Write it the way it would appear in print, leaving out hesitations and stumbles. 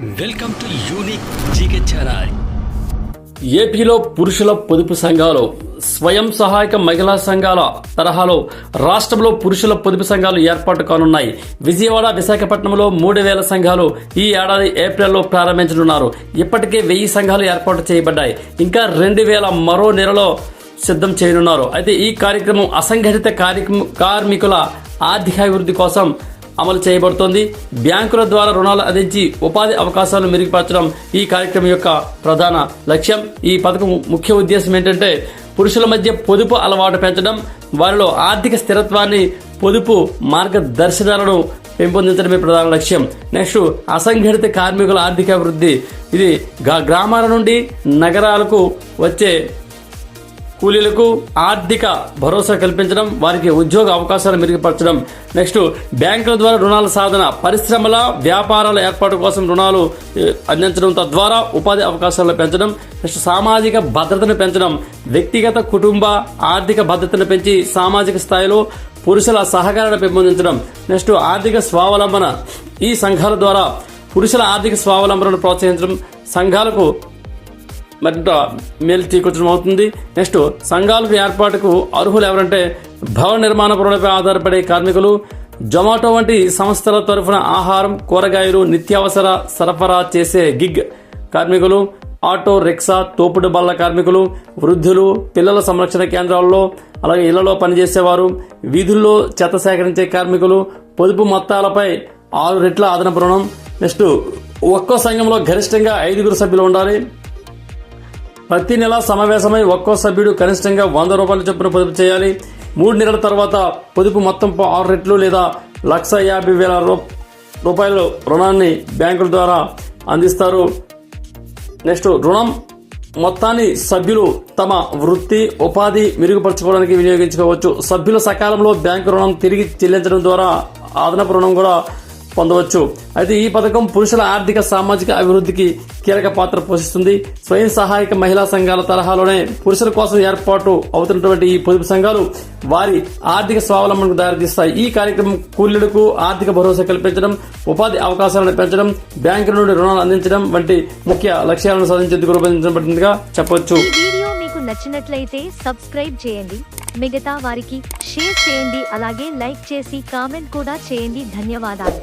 Welcome to unique GK channel. ఏపీలో పురుషుల పొదుపు సంఘాలు స్వయం సహాయక మహిళా సంఘాల తరహాలో రాష్ట్రంలో పురుషుల పొదుపు సంఘాలు ఏర్పాటు కానున్నాయి. విజయవాడ, విశాఖపట్నంలో 3000 సంఘాలు ఈ ఏడాది ఏప్రిల్లో ప్రారంభించనున్నారు. ఇప్పటికే 1000 సంఘాలు ఏర్పాటు చేయబడ్డాయి. ఇంకా 2000 మరో నెలలో సిద్ధం చేయనున్నారు. అయితే ఈ కార్యక్రమం అసంఘటిత కార్మికుల ఆర్థికాభివృద్ధి కోసం అమలు చేయబడుతోంది. బ్యాంకుల ద్వారా రుణాలు అందించి ఉపాధి అవకాశాలను మెరుగుపరచడం ఈ కార్యక్రమం యొక్క ప్రధాన లక్ష్యం. ఈ పథకం ముఖ్య ఉద్దేశం ఏంటంటే పురుషుల మధ్య పొదుపు అలవాటు పెంచడం, వారిలో ఆర్థిక స్థిరత్వాన్ని, పొదుపు మార్గదర్శకాలను పెంపొందించడమే ప్రధాన లక్ష్యం. నెక్స్ట్, అసంఘటిత కార్మికుల ఆర్థికాభివృద్ధి. ఇది గ్రామాల నుండి నగరాలకు వచ్చే కూలీలకు ఆర్థిక భరోసా కల్పించడం, వారికి ఉద్యోగ అవకాశాలు మెరుగుపరచడం. నెక్స్ట్, బ్యాంకుల ద్వారా రుణాల సాధన, పరిశ్రమల వ్యాపారాల ఏర్పాటు కోసం రుణాలు అందించడం, తద్వారా ఉపాధి అవకాశాలను పెంచడం. నెక్స్ట్, సామాజిక భద్రతను పెంచడం, వ్యక్తిగత కుటుంబ ఆర్థిక భద్రతను పెంచి సామాజిక స్థాయిలో పురుషుల సహకారాన్ని పెంపొందించడం. నెక్స్ట్, ఆర్థిక స్వావలంబన. ఈ సంఘాల ద్వారా పురుషుల ఆర్థిక స్వావలంబనను ప్రోత్సహించడం సంఘాలకు మరింత మేలు చేకూర్చడం అవుతుంది. నెక్స్ట్, సంఘాలకు ఏర్పాటుకు అర్హులు ఎవరంటే భవన నిర్మాణ పనులపై ఆధారపడే కార్మికులు, జొమాటో వంటి సంస్థల తరఫున ఆహారం, కూరగాయలు, నిత్యావసర సరఫరా చేసే గిగ్ కార్మికులు, ఆటో రిక్షా, తోపుడు బళ్ల కార్మికులు, వృద్ధులు, పిల్లల సంరక్షణ కేంద్రాల్లో, అలాగే ఇళ్లలో పనిచేసేవారు, వీధుల్లో చెత్త సేకరించే కార్మికులు, పొదుపు మొత్తాలపై 6 రెట్ల అదనపు రుణం. నెక్స్ట్, ఒక్కో సంఘంలో గరిష్టంగా 5 సభ్యులు ఉండాలి. ప్రతి నెల సమావేశమై ఒక్కో సభ్యుడు కనిష్టంగా 100 రూపాయల చొప్పున పొదుపు చేయాలి. 3 నెలల తర్వాత పొదుపు మొత్తం 6 రెట్లు లేదా 1,50,000 రూపాయల రుణాన్ని బ్యాంకుల ద్వారా అందిస్తారు. నెక్స్ట్, రుణం మొత్తాన్ని సభ్యులు తమ వృత్తి, ఉపాధి మెరుగుపరచుకోవడానికి వినియోగించుకోవచ్చు. సభ్యులు సకాలంలో బ్యాంకు రుణం తిరిగి చెల్లించడం ద్వారా అదనపు రుణం కూడా పొందవచ్చు. అయితే ఈ పథకం పురుషుల ఆర్థిక, సామాజిక అభివృద్ధికి కీలక పాత్ర పోషిస్తుంది. స్వయం సహాయక మహిళా సంఘాల తరహాలోనే పురుషుల కోసం ఏర్పాటు అవుతున్నటువంటి ఈ పొదుపు సంఘాలు వారి ఆర్థిక స్వావలంబనకు దారితీస్తాయి. ఈ కార్యక్రమం కూలీలకు ఆర్థిక భరోసా కల్పించడం, ఉపాధి అవకాశాలను పెంచడం, బ్యాంకుల నుండి రుణాలు అందించడం వంటి ముఖ్య లక్ష్యాలను సాధించేందుకు రూపొందించబడిందిగా చెప్పొచ్చు. ఈ వీడియో మీకు నచ్చినట్లయితే సబ్స్క్రైబ్ చేయండి, మిగతా వారికి షేర్ చేయండి, అలాగే లైక్ చేసి కామెంట్ కూడా చేయండి. ధన్యవాదాలు.